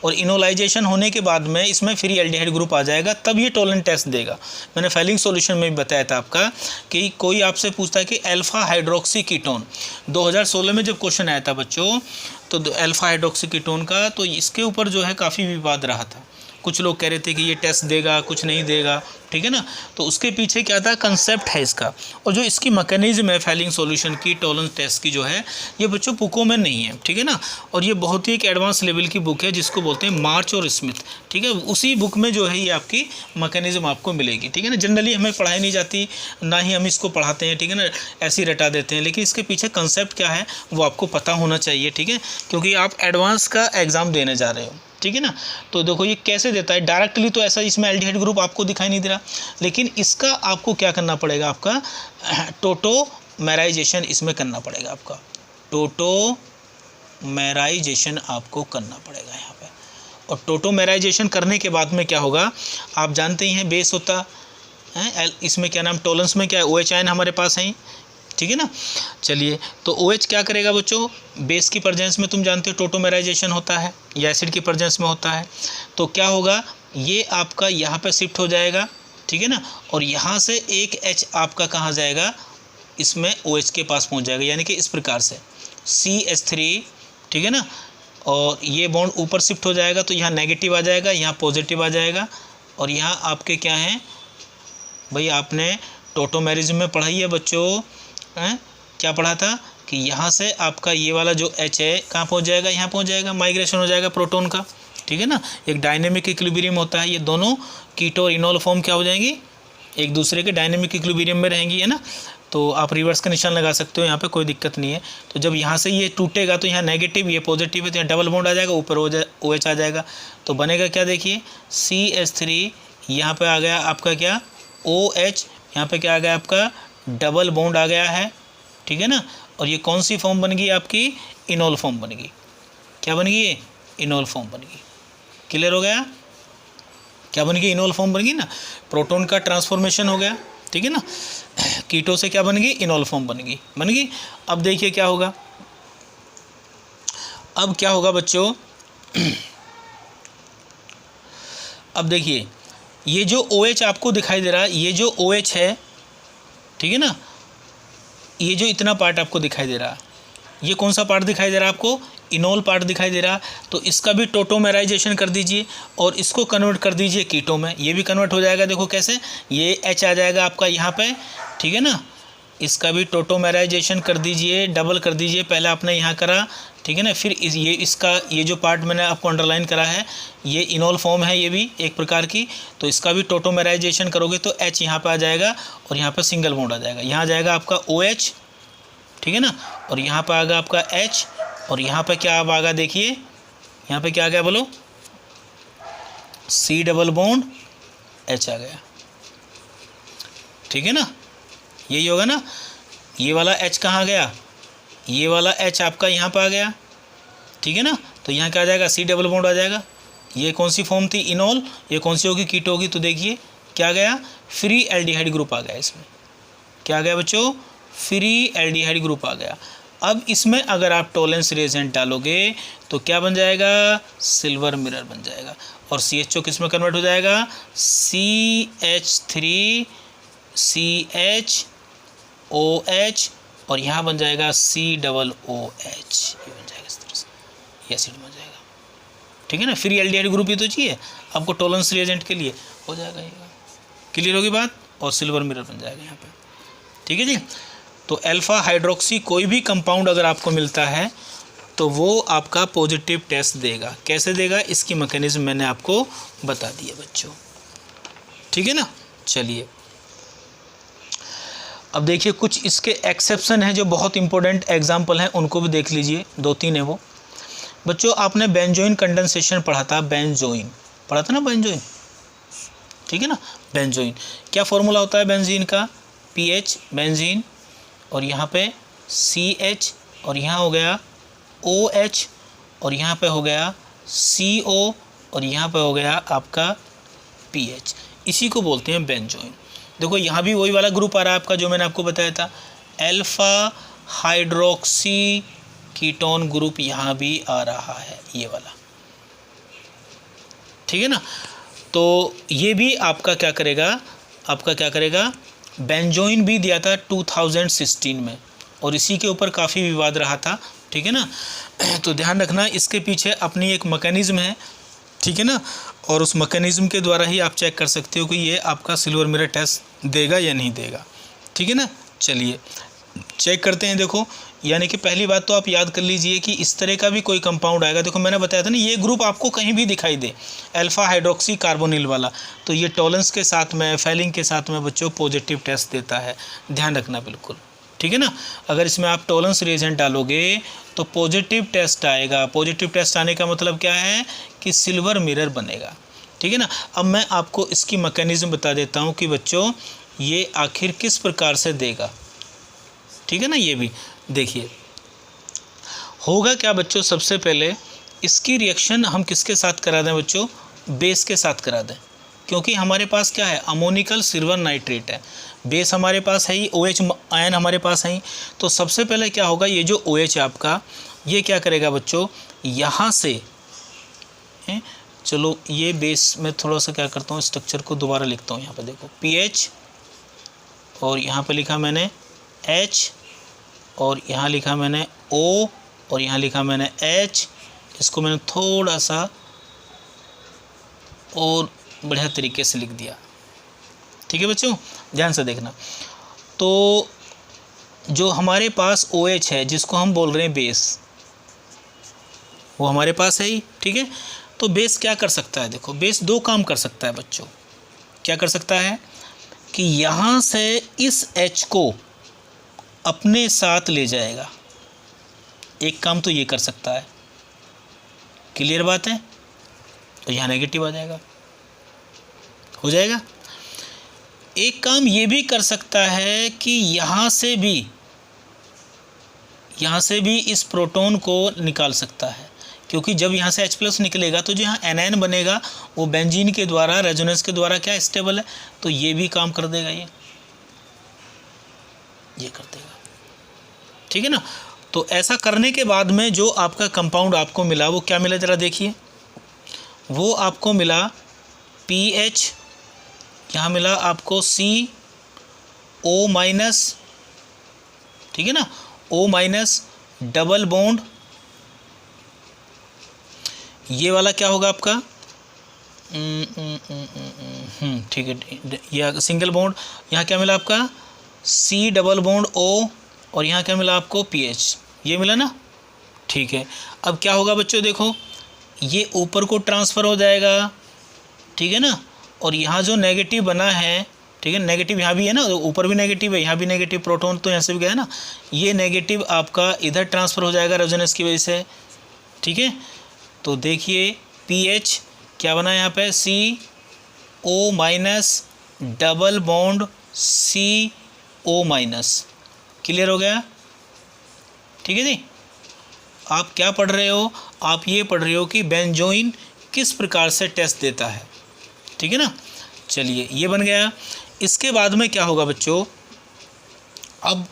और इनोलाइजेशन होने के बाद में इसमें फ्री एल्डिहाइड ग्रुप आ जाएगा, तब ये टॉलरेंस टेस्ट देगा। मैंने फैलिंग सॉल्यूशन में भी बताया था आपका कि कोई आपसे पूछता है कि अल्फा हाइड्रोक्सी कीटोन, 2016 में जब क्वेश्चन आया था बच्चों, तो अल्फा हाइड्रोक्सी कीटोन का, तो इसके ऊपर जो है काफ़ी विवाद रहा था। कुछ लोग कह रहे थे कि ये टेस्ट देगा, कुछ नहीं देगा, ठीक है ना। तो उसके पीछे क्या था, कंसेप्ट है इसका, और जो इसकी मैकेनिज्म है फेलिंग सॉल्यूशन की, टॉलरेंस टेस्ट की जो है, ये बच्चों बुकों में नहीं है, ठीक है ना। और ये बहुत ही एक एडवांस लेवल की बुक है जिसको बोलते हैं मार्च और स्मिथ, ठीक है। उसी बुक में जो है ये आपकी मैकेनिज्म आपको मिलेगी, ठीक है ना। जनरली हमें पढ़ाई नहीं जाती, ना ही हम इसको पढ़ाते हैं, ठीक है ना, ऐसे ही रटा देते हैं, लेकिन इसके पीछे कंसेप्ट क्या है वो आपको पता होना चाहिए, ठीक है, क्योंकि आप एडवांस का एग्ज़ाम देने जा रहे हो, ठीक है ना। तो देखो ये कैसे देता है डायरेक्टली, तो ऐसा इसमें एल्डिहाइड ग्रुप आपको दिखाई नहीं दे रहा, लेकिन इसका आपको क्या करना पड़ेगा, आपका टोटोमेराइजेशन इसमें करना पड़ेगा, आपका टोटोमेराइजेशन आपको करना पड़ेगा यहाँ पे। और टोटोमेराइजेशन करने के बाद में क्या होगा, आप जानते ही हैं बेस होता है, इसमें क्या नाम, टॉलरेंस में क्या है, OH आयन हमारे पास है, ठीक है ना। चलिए, तो OH क्या करेगा बच्चों, बेस की प्रेजेंस में तुम जानते हो टोटोमेराइजेशन होता है, या एसिड की प्रेजेंस में होता है, तो क्या होगा, ये आपका यहाँ पे शिफ्ट हो जाएगा, ठीक है ना, और यहाँ से एक H आपका कहाँ जाएगा, इसमें OH के पास पहुँच जाएगा, यानी कि इस प्रकार से CH3, ठीक है ना, और ये बॉन्ड ऊपर शिफ्ट हो जाएगा, तो यहाँ नेगेटिव आ जाएगा, यहाँ पॉजिटिव आ जाएगा, और यहाँ आपके क्या हैं भाई, आपने टोटोमेरिज्म में पढ़ाई है बच्चों, क्या पढ़ा था कि यहाँ से आपका ये वाला जो H है कहाँ पहुँच जाएगा, यहाँ पहुँच जाएगा, माइग्रेशन हो जाएगा प्रोटॉन का, ठीक है ना। एक डायनेमिक इक्विलिब्रियम होता है, ये दोनों कीटो और इनोल फॉर्म क्या हो जाएंगी, एक दूसरे के डायनेमिक इक्विलिब्रियम में रहेंगी, है ना। तो आप रिवर्स का निशान लगा सकते हो, यहाँ पे कोई दिक्कत नहीं है। तो जब यहाँ से ये टूटेगा तो यहाँ नेगेटिव, ये पॉजिटिव है, तो यहाँ डबल बॉन्ड आ जाएगा, ऊपर OH आ जाएगा, तो बनेगा क्या, देखिए CH3, यहाँ पे आ गया आपका क्या OH, यहाँ पे क्या आ गया आपका डबल बॉन्ड आ गया है, ठीक है ना। और ये कौन सी फॉर्म बन गई आपकी, इनोल फॉर्म बन गई, क्या बन गई, इनोल फॉर्म बन गई, क्लियर हो गया, क्या बन गई, इनोल फॉर्म बन गई ना, प्रोटॉन का ट्रांसफॉर्मेशन हो गया, ठीक है ना। कीटो से क्या बन गई, इनोल फॉर्म बन गई। अब देखिए क्या होगा, अब क्या होगा बच्चों, अब देखिए ये जो OH आपको दिखाई दे रहा है, ये जो OH है, ठीक है ना, ये जो इतना पार्ट आपको दिखाई दे रहा है, ये कौन सा पार्ट दिखाई दे रहा है आपको, इनोल पार्ट दिखाई दे रहा, तो इसका भी टोटोमेराइजेशन कर दीजिए और इसको कन्वर्ट कर दीजिए कीटो में, ये भी कन्वर्ट हो जाएगा। देखो कैसे, ये H आ जाएगा आपका यहाँ पे, ठीक है ना, इसका भी टोटोमेराइजेशन कर दीजिए, डबल कर दीजिए, पहले आपने यहाँ करा, ठीक है ना, फिर ये जो पार्ट मैंने आपको अंडरलाइन करा है, ये इनोल फॉर्म है, ये भी एक प्रकार की, तो इसका भी टोटोमेराइजेशन करोगे तो H यहाँ पे आ जाएगा और यहाँ पे सिंगल बॉन्ड आ जाएगा, यहाँ आ जाएगा आपका OH, ठीक है ना, और यहाँ पे आएगा आपका H, और यहाँ पे क्या अब आएगा, देखिए यहाँ पे क्या आ गया बोलो, C डबल बॉन्ड H आ गया, ठीक है ना, यही होगा ना। ये वाला H कहाँ गया, ये वाला H आपका यहाँ पे आ गया, ठीक है ना, तो यहाँ क्या आ जाएगा, C डबल बॉन्ड आ जाएगा। ये कौन सी फॉर्म थी, इनोल, ये कौन सी होगी, कीटो होगी, तो देखिए क्या गया, फ्री एल्डिहाइड ग्रुप आ गया, इसमें क्या आ गया बच्चों, फ्री एल्डिहाइड ग्रुप आ गया। अब इसमें अगर आप टॉलरेंस रिएजेंट डालोगे तो क्या बन जाएगा, सिल्वर मिरर बन जाएगा, और CHO किस में कन्वर्ट हो जाएगा, CH3 CHOH, और यहाँ बन जाएगा COOH, ये बन जाएगा इस तरह से, ये एसिड बन जाएगा, ठीक है ना। फ्री एल्डिहाइड ग्रुप ही तो चाहिए आपको टॉलरेंस रिएजेंट के लिए, हो जाएगा ये, क्लियर होगी बात, और सिल्वर मिरर बन जाएगा यहाँ पे, ठीक है जी। तो अल्फा हाइड्रोक्सी कोई भी कंपाउंड अगर आपको मिलता है तो वो आपका पॉजिटिव टेस्ट देगा, कैसे देगा, इसकी मैकेनिज्म मैंने आपको बता दिया बच्चों, ठीक है ना। चलिए अब देखिए कुछ इसके एक्सेप्शन हैं जो बहुत इंपॉर्टेंट एग्जाम्पल हैं, उनको भी देख लीजिए, 2-3 है वो बच्चों। आपने बेंजोइन कंडेंसेशन पढ़ा था, बेंजोइन पढ़ा था ना, बेंजोइन, ठीक है ना। बेंजोइन क्या फॉर्मूला होता है बेंजीन का, PH बेंजीन, और यहाँ पे CH, और यहाँ हो गया OH, और यहाँ पे हो गया CO, और यहाँ पे हो गया आपका PH, इसी को बोलते हैं बेंजोइन। देखो यहाँ भी वही वाला ग्रुप आ रहा है आपका जो मैंने आपको बताया था, अल्फा हाइड्रोक्सी कीटोन ग्रुप यहाँ भी आ रहा है, ये वाला, ठीक है ना। तो ये भी आपका क्या करेगा, बेंजोइन भी दिया था 2016 में, और इसी के ऊपर काफ़ी विवाद रहा था, ठीक है ना। तो ध्यान रखना इसके पीछे अपनी एक मैकेनिज्म है, ठीक है ना। और उस मैकेनिज्म के द्वारा ही आप चेक कर सकते हो कि ये आपका सिल्वर मिरर टेस्ट देगा या नहीं देगा, ठीक है ना। चलिए चेक करते हैं। देखो यानी कि पहली बात तो आप याद कर लीजिए कि इस तरह का भी कोई कंपाउंड आएगा, देखो मैंने बताया था ना, ये ग्रुप आपको कहीं भी दिखाई दे, अल्फा हाइड्रोक्सी कार्बोनिल वाला, तो ये टॉलेंस के साथ में, फैलिंग के साथ में बच्चों पॉजिटिव टेस्ट देता है, ध्यान रखना बिल्कुल, ठीक है ना। अगर इसमें आप टॉलेंस रिएजेंट डालोगे तो पॉजिटिव टेस्ट आएगा। पॉजिटिव टेस्ट आने का मतलब क्या है कि सिल्वर मिरर बनेगा, ठीक है ना। अब मैं आपको इसकी मैकेनिज्म बता देता हूँ कि बच्चों ये आखिर किस प्रकार से देगा, ठीक है ना। ये भी देखिए होगा क्या बच्चों, सबसे पहले इसकी रिएक्शन हम किसके साथ करा दें बच्चों, बेस के साथ करा दें, क्योंकि हमारे पास क्या है, अमोनिकल सिल्वर नाइट्रेट है, बेस हमारे पास है ही, OH आयन हमारे पास है ही। तो सबसे पहले क्या होगा, ये जो OH है आपका, ये क्या करेगा बच्चों, यहाँ से चलो ये बेस में थोड़ा सा क्या करता हूँ, स्ट्रक्चर को दोबारा लिखता हूँ। यहाँ पर देखो PH, और यहाँ पे लिखा मैंने H, और यहाँ लिखा मैंने O, और यहाँ लिखा मैंने H। इसको मैंने थोड़ा सा और बढ़िया तरीके से लिख दिया, ठीक है बच्चों, ध्यान से देखना। तो जो हमारे पास OH है जिसको हम बोल रहे हैं बेस, वो हमारे पास है ही, ठीक है। तो बेस क्या कर सकता है, देखो बेस दो काम कर सकता है बच्चों। क्या कर सकता है कि यहाँ से इस H को अपने साथ ले जाएगा, एक काम तो ये कर सकता है, क्लियर बात है। तो यहाँ नेगेटिव आ जाएगा, हो जाएगा। एक काम ये भी कर सकता है कि यहाँ से भी इस प्रोटॉन को निकाल सकता है, क्योंकि जब यहाँ से H+ निकलेगा तो जो यहाँ एनायन बनेगा वो बेंजीन के द्वारा, रेजोनेंस के द्वारा क्या स्टेबल है, तो ये भी काम कर देगा, ये कर देगा, ठीक है ना। तो ऐसा करने के बाद में जो आपका कंपाउंड आपको मिला वो क्या मिला, ज़रा देखिए। वो आपको मिला PH, यहाँ मिला आपको CO-, ठीक है ना, O-, डबल बॉन्ड, ये वाला क्या होगा आपका, ठीक है, यह सिंगल बॉन्ड। यहाँ क्या मिला आपका C डबल बॉन्ड O, और यहाँ क्या मिला आपको PH, ये मिला ना, ठीक है। अब क्या होगा बच्चों, देखो ये ऊपर को ट्रांसफ़र हो जाएगा, ठीक है ना। और यहाँ जो नेगेटिव बना है, ठीक है, नेगेटिव यहाँ भी है ना, ऊपर भी नेगेटिव है, यहाँ भी नेगेटिव, प्रोटॉन तो यहाँ से भी गया ना, ये नेगेटिव आपका इधर ट्रांसफ़र हो जाएगा रेजोनेंस की वजह से, ठीक है। तो देखिए PH क्या बना यहाँ पे, CO- double bond CO-, clear हो गया, ठीक है जी। आप क्या पढ़ रहे हो, आप ये पढ़ रहे हो कि बेंजोइन किस प्रकार से टेस्ट देता है, ठीक है ना। चलिए ये बन गया। इसके बाद में क्या होगा बच्चों, अब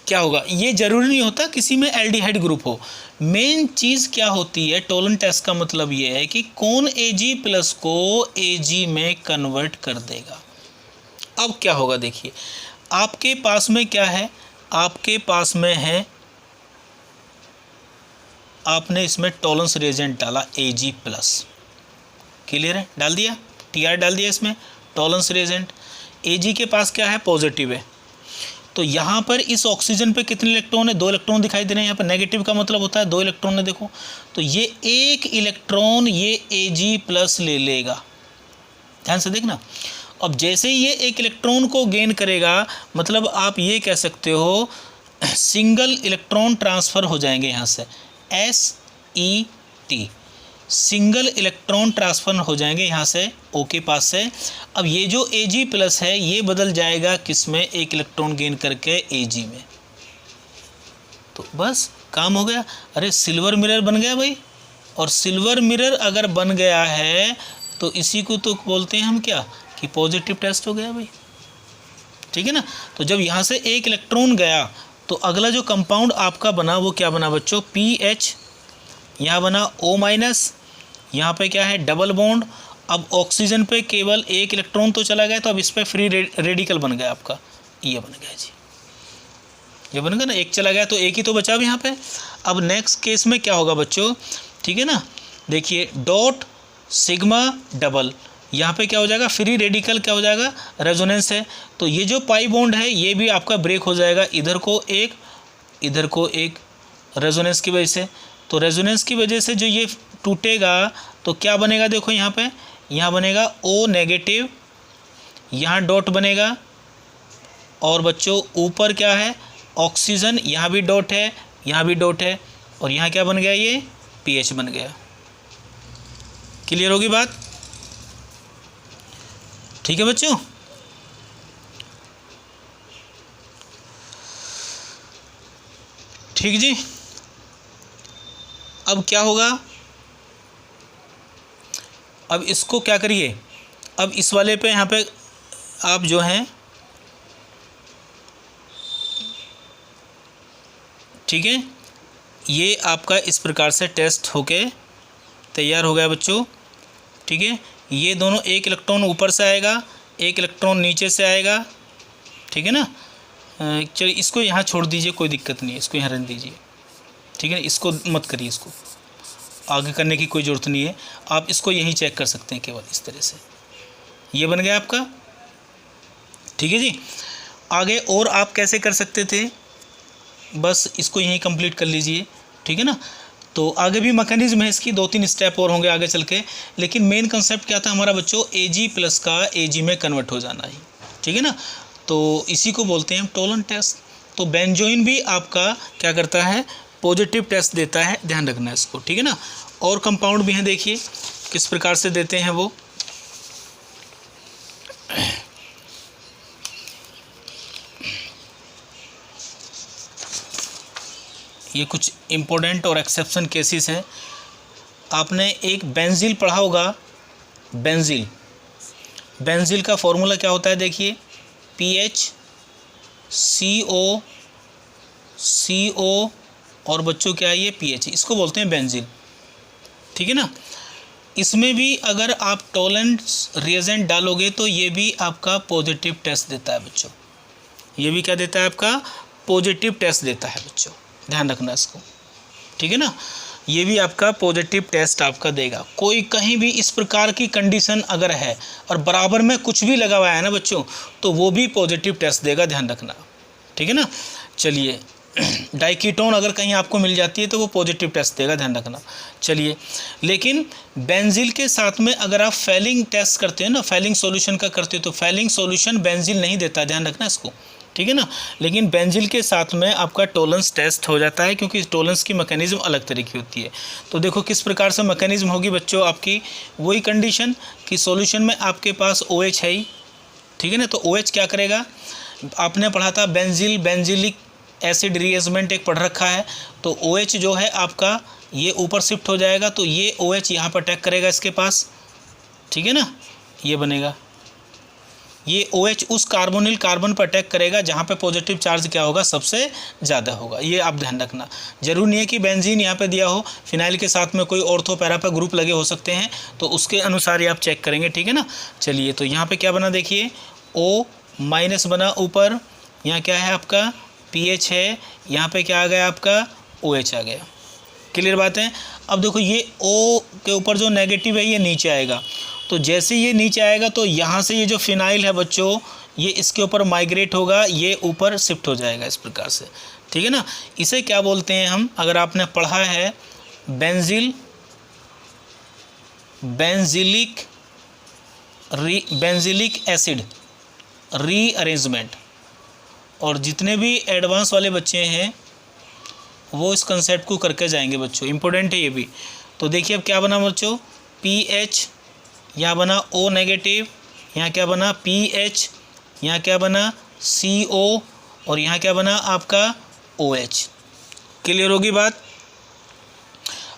क्या होगा, ये ज़रूरी नहीं होता किसी में एल्डिहाइड ग्रुप हो, मेन चीज़ क्या होती है, टोलन टेस्ट का मतलब ये है कि कौन Ag+ को Ag में कन्वर्ट कर देगा। अब क्या होगा, देखिए आपके पास में क्या है, आपके पास में है, आपने इसमें टॉलेंस रिएजेंट डाला Ag+, क्लियर है, डाल दिया, Tr डाल दिया इसमें टॉलेंस रिएजेंट। Ag के पास क्या है, पॉजिटिव है, तो यहाँ पर इस ऑक्सीजन पे कितने इलेक्ट्रॉन है, 2 इलेक्ट्रॉन दिखाई दे रहे हैं। यहाँ पर नेगेटिव का मतलब होता है 2 इलेक्ट्रॉन है, देखो तो ये 1 इलेक्ट्रॉन ये Ag+ ले लेगा, ध्यान से देखना। अब जैसे ही ये 1 इलेक्ट्रॉन को गेन करेगा, मतलब आप ये कह सकते हो सिंगल इलेक्ट्रॉन ट्रांसफ़र हो जाएंगे, यहाँ से SET, सिंगल इलेक्ट्रॉन ट्रांसफ़र हो जाएंगे यहाँ से O के पास से। अब ये जो Ag+ है ये बदल जाएगा किस में, 1 इलेक्ट्रॉन गेन करके Ag में, तो बस काम हो गया। अरे सिल्वर मिरर बन गया भाई, और सिल्वर मिरर अगर बन गया है तो इसी को तो बोलते हैं हम क्या, कि पॉजिटिव टेस्ट हो गया भाई, ठीक है ना। तो जब यहाँ से 1 इलेक्ट्रॉन गया तो अगला जो कंपाउंड आपका बना वो क्या बना बच्चों, PH, यहाँ बना O-, यहाँ पे क्या है डबल बॉन्ड। अब ऑक्सीजन पे केवल 1 इलेक्ट्रॉन तो चला गया, तो अब इस पर फ्री रेडिकल बन गया आपका, ये बन गया जी, ये बन गया ना, 1 चला गया तो 1 ही तो बचा अब यहाँ पे। अब नेक्स्ट केस में क्या होगा बच्चों, ठीक है ना, देखिए डॉट सिग्मा डबल, यहाँ पे क्या हो जाएगा, फ्री रेडिकल क्या हो जाएगा, रेजोनेंस है। तो ये जो पाई बॉन्ड है ये भी आपका ब्रेक हो जाएगा, इधर को एक रेजोनेंस की वजह से। तो रेजोनेंस की वजह से जो ये टूटेगा तो क्या बनेगा, देखो यहाँ पे, यहाँ बनेगा O नेगेटिव, यहाँ डॉट बनेगा, और बच्चों ऊपर क्या है, ऑक्सीजन, यहाँ भी डॉट है, यहाँ भी डॉट है, और यहाँ क्या बन गया, ये pH बन गया। क्लियर होगी बात? ठीक है बच्चों। ठीक जी। अब क्या होगा, अब इसको क्या करिए, अब इस वाले पे यहाँ पे आप जो हैं, ठीक है, ये आपका इस प्रकार से टेस्ट होके तैयार हो गया बच्चों। ठीक है, ये दोनों, एक इलेक्ट्रॉन ऊपर से आएगा, एक इलेक्ट्रॉन नीचे से आएगा। ठीक है ना, चलिए इसको यहाँ छोड़ दीजिए, कोई दिक्कत नहीं है, इसको यहाँ रहने दीजिए। ठीक है, इसको मत करिए, इसको आगे करने की कोई ज़रूरत नहीं है, आप इसको यहीं चेक कर सकते हैं केवल इस तरह से। ये बन गया आपका। ठीक है जी। आगे और आप कैसे कर सकते थे, बस इसको यहीं कंप्लीट कर लीजिए। ठीक है ना, तो आगे भी मैकेनिज्म है इसकी, 2-3 स्टेप और होंगे आगे चल के, लेकिन मेन कंसेप्ट क्या था हमारा बच्चों, Ag+ का Ag में कन्वर्ट हो जाना है। ठीक है ना, तो इसी को बोलते हैं हम टोलन टेस्ट। तो बेंजोइन भी आपका क्या करता है, पॉजिटिव टेस्ट देता है, ध्यान रखना है इसको। ठीक है ना, और कंपाउंड भी हैं, देखिए किस प्रकार से देते हैं वो। ये कुछ इम्पोर्टेंट और एक्सेप्शन केसेस हैं। आपने एक बेंजील पढ़ा होगा, बेंजील, बेंजील का फॉर्मूला क्या होता है, देखिए PH CO और बच्चों क्या है ये pH, इसको बोलते हैं बेंजील। ठीक है ना, इसमें भी अगर आप टोलेंस रिएजेंट डालोगे तो ये भी आपका पॉजिटिव टेस्ट देता है बच्चों, ये भी क्या देता है, आपका पॉजिटिव टेस्ट देता है बच्चों, ध्यान रखना इसको। ठीक है ना, ये भी आपका पॉजिटिव टेस्ट आपका देगा। कोई कहीं भी इस प्रकार की कंडीशन अगर है और बराबर में कुछ भी लगा हुआ है ना बच्चों, तो वो भी पॉजिटिव टेस्ट देगा, ध्यान रखना। ठीक है ना, चलिए डाइकीटोन अगर कहीं आपको मिल जाती है तो वो पॉजिटिव टेस्ट देगा, ध्यान रखना। चलिए, लेकिन बेंजील के साथ में अगर आप फैलिंग टेस्ट करते हैं ना, फैलिंग सॉल्यूशन का करते हो, तो फैलिंग सॉल्यूशन बेंजील नहीं देता, ध्यान रखना इसको। ठीक है ना, लेकिन बेंजील के साथ में आपका टोलेंस टेस्ट हो जाता है, क्योंकि टोलेंस की मैकेनिज्म अलग तरह की होती है। तो देखो किस प्रकार से मैकेनिज्म होगी बच्चों आपकी, वही कंडीशन कि सॉल्यूशन में आपके पास OH है ही। ठीक है ना, तो OH क्या करेगा, आपने पढ़ा था बेंजीलिक एसिड रीअरेंजमेंट एक पढ़ रखा है, तो OH जो है आपका ये ऊपर शिफ्ट हो जाएगा, तो ये OH यहाँ पर अटैक करेगा इसके पास। ठीक है ना, ये बनेगा, ये OH उस कार्बोनिल कार्बन पर अटैक करेगा जहाँ पे पॉजिटिव चार्ज क्या होगा, सबसे ज़्यादा होगा। ये आप ध्यान रखना, जरूर नहीं है कि बेंजीन यहाँ पे दिया हो, फिनाइल के साथ में कोई ऑर्थो पैरा पर ग्रुप लगे हो सकते हैं, तो उसके अनुसार ही आप चेक करेंगे। ठीक है ना, चलिए तो यहाँ पे क्या बना, देखिए O- बना ऊपर, यहाँ क्या है आपका pH है, यहाँ पे क्या आ गया आपका OH आ गया। क्लियर बात है। अब देखो ये O के ऊपर जो नेगेटिव है ये नीचे आएगा, तो जैसे ये नीचे आएगा तो यहाँ से ये जो फिनाइल है बच्चों, ये इसके ऊपर माइग्रेट होगा, ये ऊपर शिफ्ट हो जाएगा इस प्रकार से। ठीक है ना, इसे क्या बोलते हैं हम, अगर आपने पढ़ा है बेंजीलिक एसिड रीअरेंजमेंट, और जितने भी एडवांस वाले बच्चे हैं वो इस कंसेप्ट को करके जाएंगे बच्चों, इंपॉर्टेंट है ये भी। तो देखिए अब क्या बना बच्चों, PH, यहाँ बना O नेगेटिव, यहाँ क्या बना PH, यहाँ क्या बना CO, और यहाँ क्या बना आपका OH। क्लियर होगी बात।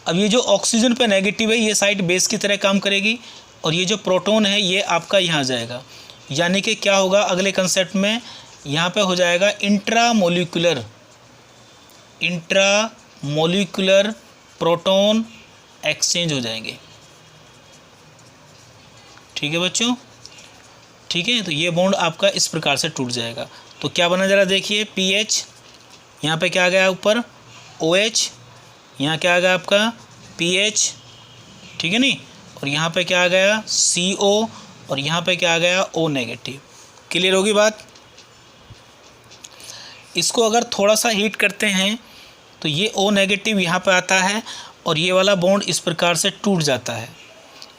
अब ये जो ऑक्सीजन पे नेगेटिव है ये साइड बेस की तरह काम करेगी, और ये जो प्रोटॉन है ये आपका यहाँ जाएगा, यानी कि क्या होगा अगले कंसेप्ट में, यहाँ पे हो जाएगा इंट्रामोलिकुलर प्रोटॉन एक्सचेंज हो जाएंगे। ठीक है बच्चों, ठीक है, तो ये बॉन्ड आपका इस प्रकार से टूट जाएगा। तो क्या बना जरा देखिए, PH, यहाँ पे क्या आ गया ऊपर OH, यहाँ क्या आ गया आपका PH। ठीक है नहीं, और यहाँ पे क्या आ गया CO, और यहाँ पे क्या आ गया O नेगेटिव। क्लियर होगी बात। इसको अगर थोड़ा सा हीट करते हैं तो ये O नेगेटिव यहाँ पे आता है और ये वाला बॉन्ड इस प्रकार से टूट जाता है,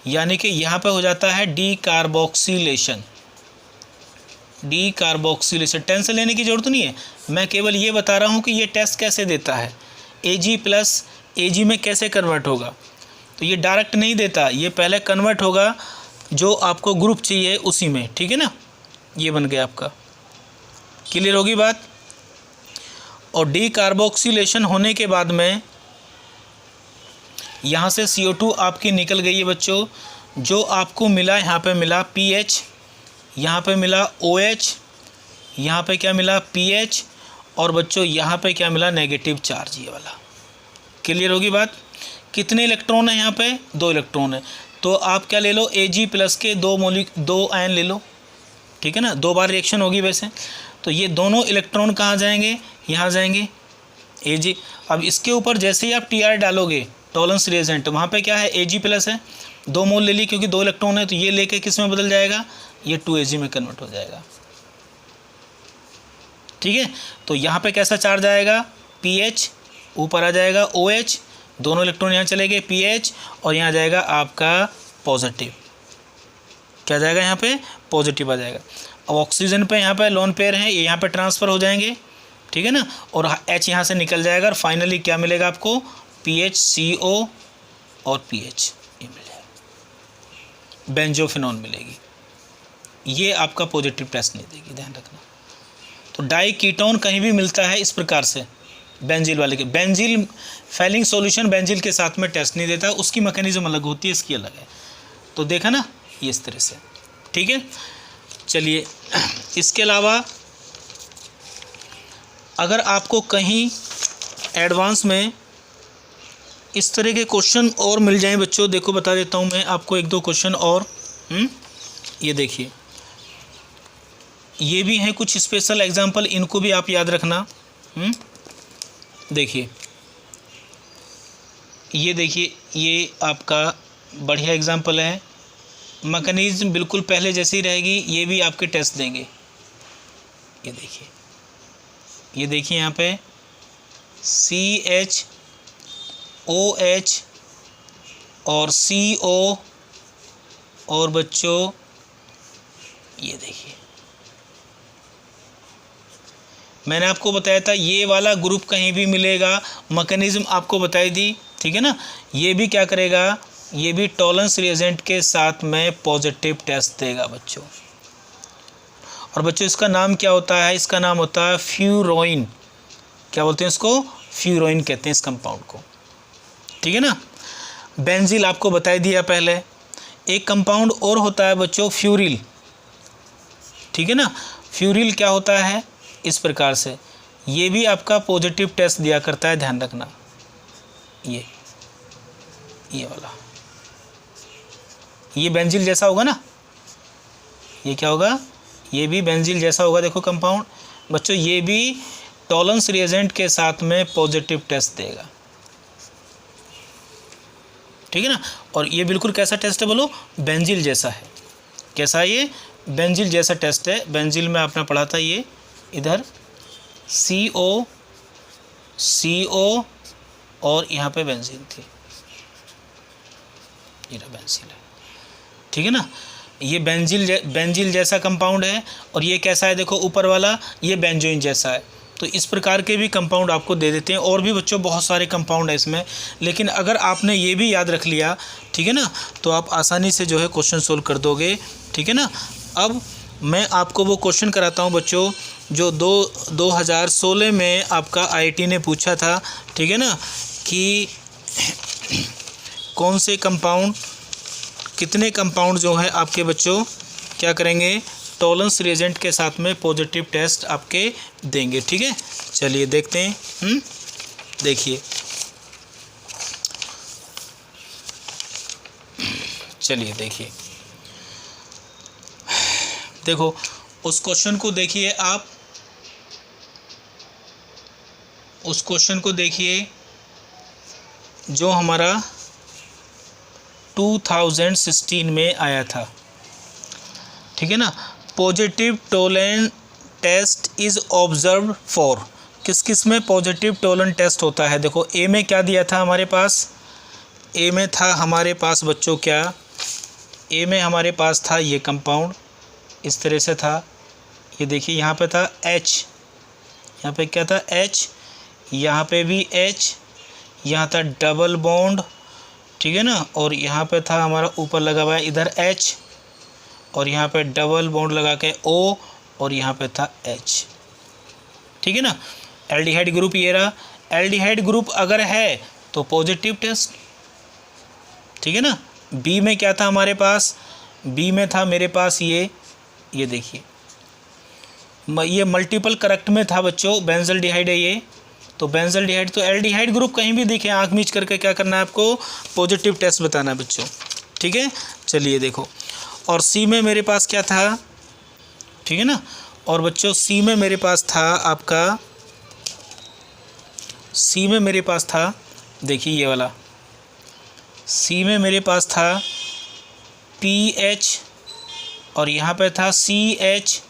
यानी कि यहाँ पे हो जाता है डीकार्बोक्सिलेशन। डीकार्बोक्सिलेशन टेंशन लेने की ज़रूरत नहीं है, मैं केवल ये बता रहा हूँ कि ये टेस्ट कैसे देता है, Ag प्लस Ag में कैसे कन्वर्ट होगा। तो ये डायरेक्ट नहीं देता, ये पहले कन्वर्ट होगा जो आपको ग्रुप चाहिए उसी में, ठीक है ना। ये बन गया आपका। क्लियर होगी बात। और डीकार्बोक्सिलेशन होने के बाद में यहाँ से CO2 आपकी निकल गई है बच्चों। जो आपको मिला, यहाँ पे मिला PH, यहाँ पे मिला OH, यहाँ पे क्या मिला PH, और बच्चों यहाँ पे क्या मिला नेगेटिव चार्ज, ये वाला। क्लियर होगी बात। कितने इलेक्ट्रॉन है यहाँ पे, 2 इलेक्ट्रॉन है। तो आप क्या ले लो, Ag प्लस के 2 आयन ले लो, ठीक है ना। 2 बार रिएक्शन होगी वैसे। तो ये दोनों इलेक्ट्रॉन कहाँ जाएंगे, यहाँ जाएंगे Ag। अब इसके ऊपर जैसे ही आप Tr डालोगे टॉलरेंस रिएजेंट, वहाँ पे क्या है Ag प्लस है, 2 मोल ले ली क्योंकि 2 इलेक्ट्रॉन है, तो ये लेके किस में बदल जाएगा, ये 2Ag में कन्वर्ट हो जाएगा, ठीक है। तो यहाँ पे कैसा चार्ज आएगा, PH, ऊपर आ जाएगा OH, दोनों इलेक्ट्रॉन यहाँ चले गए PH, और यहाँ जाएगा आपका पॉजिटिव। क्या जाएगा यहाँ पे, पॉजिटिव आ जाएगा। अब ऑक्सीजन पे यहाँ पे लोन पेयर हैं, ये यहाँ पे ट्रांसफ़र हो जाएंगे, ठीक है ना, और H यहाँ से निकल जाएगा, और फाइनली क्या मिलेगा आपको, PHCO और PH, ये मिल जाएगा, बेंजोफिनॉन मिलेगी। ये आपका पॉजिटिव टेस्ट नहीं देगी, ध्यान रखना। तो डाई कीटोन कहीं भी मिलता है इस प्रकार से, बेंजील वाले के, बेंजील फैलिंग सॉल्यूशन बेंजील के साथ में टेस्ट नहीं देता, उसकी मैकेनिज्म अलग होती है, इसकी अलग है। तो देखा ना, ये इस तरह से, ठीक है। चलिए, इसके अलावा अगर आपको कहीं एडवांस में इस तरह के क्वेश्चन और मिल जाएं बच्चों, देखो बता देता हूं मैं आपको 1-2 क्वेश्चन और। ये देखिए, ये भी हैं कुछ स्पेशल एग्जांपल, इनको भी आप याद रखना। देखिए, ये देखिए, ये आपका बढ़िया एग्जांपल है। मैकेनिज्म बिल्कुल पहले जैसी रहेगी, ये भी आपके टेस्ट देंगे। ये देखिए, ये देखिए यहाँ पे CH OH और CO, और बच्चों ये देखिए, मैंने आपको बताया था ये वाला ग्रुप कहीं भी मिलेगा, मैकेनिज्म आपको बताई दी, ठीक है ना। ये भी क्या करेगा, ये भी टॉलरेंस रिएजेंट के साथ में पॉजिटिव टेस्ट देगा बच्चों। और बच्चों इसका नाम क्या होता है, इसका नाम होता है फ्यूरोइन। क्या बोलते हैं इसको, फ्यूरोइन कहते हैं इस कंपाउंड को, ठीक है ना। बेंजील आपको बताई दिया पहले। एक कंपाउंड और होता है बच्चों फ्यूरिल, ठीक है ना। फ्यूरिल क्या होता है, इस प्रकार से, ये भी आपका पॉजिटिव टेस्ट दिया करता है, ध्यान रखना। ये वाला, ये बेंजील जैसा होगा ना, ये क्या होगा, ये भी बेंजील जैसा होगा। देखो कंपाउंड बच्चों, ये भी टॉलरेंस रिएजेंट के साथ में पॉजिटिव टेस्ट देगा, ठीक है ना। और ये बिल्कुल कैसा टेस्ट है बोलो, बेंजील जैसा है। कैसा है ये, बेंजील जैसा टेस्ट है। बेंजील में आपने पढ़ा था, ये इधर CO और यहाँ पे बेंजीन थी, ये बेंजील है, ठीक है ना। ये बेंजील जैसा कंपाउंड है, और ये कैसा है, देखो ऊपर वाला, ये बेंजोइन जैसा है। तो इस प्रकार के भी कंपाउंड आपको दे देते हैं। और भी बच्चों बहुत सारे कंपाउंड है इसमें, लेकिन अगर आपने ये भी याद रख लिया, ठीक है ना, तो आप आसानी से जो है क्वेश्चन सोल्व कर दोगे, ठीक है ना। अब मैं आपको वो क्वेश्चन कराता हूँ बच्चों, जो 2016 में आपका IIT ने पूछा था, ठीक है ना, कि कौन से कंपाउंड, कितने कंपाउंड जो है आपके बच्चों क्या करेंगे, टॉलरेंस रिएजेंट के साथ में पॉजिटिव टेस्ट आपके देंगे, ठीक है। चलिए देखते हैं। देखिए, चलिए देखिए, देखो उस क्वेश्चन को देखिए आप, उस क्वेश्चन को देखिए जो हमारा 2016 में आया था, ठीक है ना। Positive Tollens test is observe for, किस किस में पॉजिटिव टोलेंट टेस्ट होता है। देखो ए में क्या दिया था हमारे पास, ए में था हमारे पास बच्चों क्या, ए में हमारे पास था ये कंपाउंड इस तरह से था, ये देखिए यहाँ पे था H, यहाँ पे क्या था H, यहाँ पे भी H, यहाँ था डबल बॉन्ड, ठीक है ना, और यहाँ पे था हमारा ऊपर लगा हुआ है इधर H, और यहाँ पे डबल बॉन्ड लगा के O, और यहाँ पे था H, ठीक है ना। एल्डिहाइड ग्रुप ये रहा। एल्डिहाइड ग्रुप अगर है तो पॉजिटिव टेस्ट, ठीक है ना। बी में क्या था हमारे पास, बी में था मेरे पास ये देखिए ये मल्टीपल करेक्ट में था बच्चों, बेंजल्डिहाइड है ये, तो बेंजल्डिहाइड, तो एल्डिहाइड ग्रुप कहीं भी दिखे आंख मीच करके क्या करना है आपको, पॉजिटिव टेस्ट बताना है बच्चों, ठीक है। चलिए देखो, और सी में मेरे पास क्या था, ठीक है ना, और बच्चों सी में मेरे पास था आपका, सी में मेरे पास था देखिए ये वाला, सी में मेरे पास था PH, और यहाँ पे था CHOH,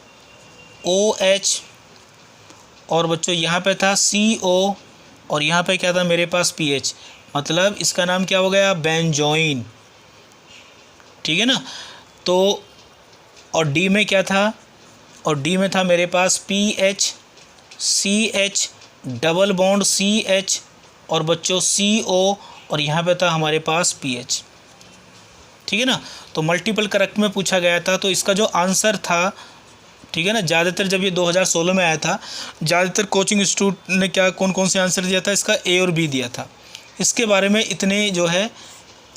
और बच्चों यहाँ पे था CO, और यहाँ पे क्या था मेरे पास PH, मतलब इसका नाम क्या हो गया, बेंजोइन, ठीक है ना। तो और डी में क्या था, और डी में था मेरे पास PH CH double bond CH, और बच्चों CO, और यहाँ पे था हमारे पास PH, ठीक है ना। तो मल्टीपल करेक्ट में पूछा गया था, तो इसका जो आंसर था, ठीक है ना, ज़्यादातर जब ये 2016 में आया था, ज़्यादातर कोचिंग इंस्टीट्यूट ने क्या कौन कौन से आंसर दिया था, इसका A और B दिया था, इसके बारे में इतने जो है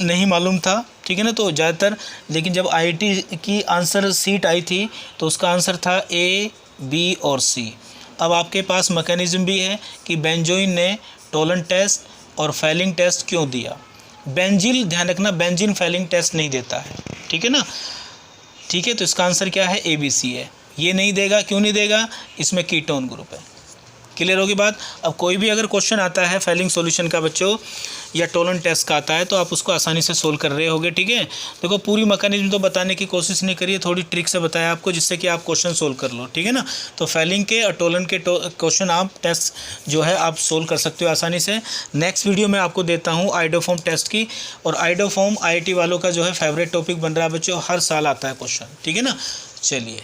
नहीं मालूम था, ठीक है ना। तो ज़्यादातर, लेकिन जब IIT की आंसर सीट आई थी तो उसका आंसर था A, B और C। अब आपके पास मैकेनिज़्म भी है कि बेंजोइन ने टोलेंट टेस्ट और फैलिंग टेस्ट क्यों दिया। बेंजील, ध्यान रखना, बेंजीन फैलिंग टेस्ट नहीं देता है, ठीक है ना, ठीक है। तो इसका आंसर क्या है, ABC है। ये नहीं देगा, क्यों नहीं देगा, इसमें कीटोन ग्रुप है। क्लियर होगी बात। अब कोई भी अगर क्वेश्चन आता है फैलिंग सॉल्यूशन का बच्चों, या टोलेंट टेस्ट का आता है, तो आप उसको आसानी से सोल्व कर रहे होगे, ठीक है। देखो पूरी मैकेनिज्म तो बताने की कोशिश नहीं करिए, थोड़ी ट्रिक से बताया आपको, जिससे कि आप क्वेश्चन सोल्व कर लो, ठीक है ना। तो फैलिंग के और टोलेंट के क्वेश्चन आप टेस्ट जो है आप सोल्व कर सकते हो आसानी से। नेक्स्ट वीडियो में आपको देता हूँ आइडोफॉर्म टेस्ट की, और आइडोफॉर्म IIT वालों का जो है फेवरेट टॉपिक बन रहा है बच्चों, हर साल आता है क्वेश्चन, ठीक है ना। चलिए।